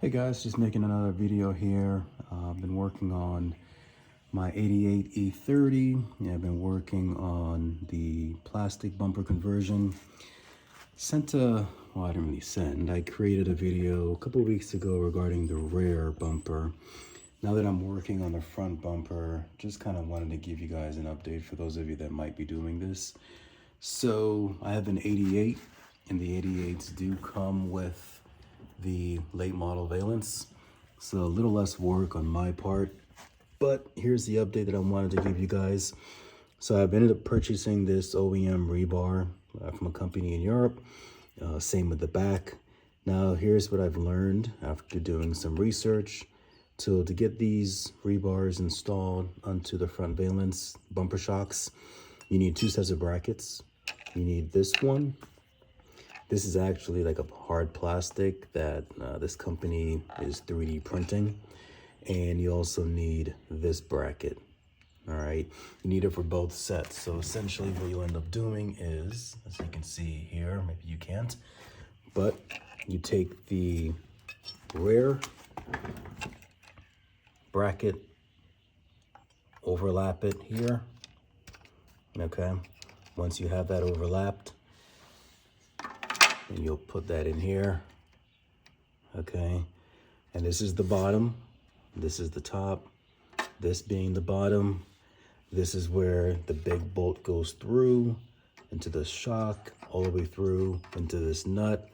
Hey guys, just making another video here. I've been working on my 88 E30. I've been working on the plastic bumper conversion. Well, I didn't really send. I created a video a couple weeks ago regarding the rear bumper. Now that I'm working on the front bumper, just kind of wanted to give you guys an update for those of you that might be doing this. So I have an 88, and the 88s do come with the late model valence, so a little less work on my part, but here's the update that I wanted to give you guys. So I've ended up purchasing this OEM rebar from a company in Europe. Same with the back. Now here's what I've learned after doing some research. So to get these rebars installed onto the front valence bumper shocks, you need two sets of brackets. You need this one. This is actually like a hard plastic that this company is 3D printing. And you also need this bracket, all right? You need it for both sets. So essentially what you'll end up doing is, as you can see here, maybe you can't, but you take the rear bracket, overlap it here, okay? Once you have that overlapped, and you'll put that in here, okay? And this is the bottom, this is the top, this being the bottom. This is where the big bolt goes through into the shock, all the way through into this nut.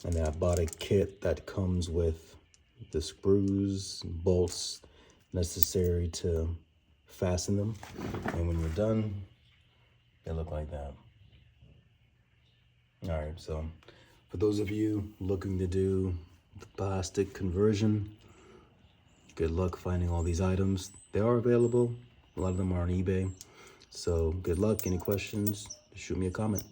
And then I bought a kit that comes with the screws, bolts necessary to fasten them. And when you're done, they look like that. All right, so for those of you looking to do the plastic conversion, good luck finding all these items. They are available. A lot of them are on eBay. So good luck. Any questions, shoot me a comment.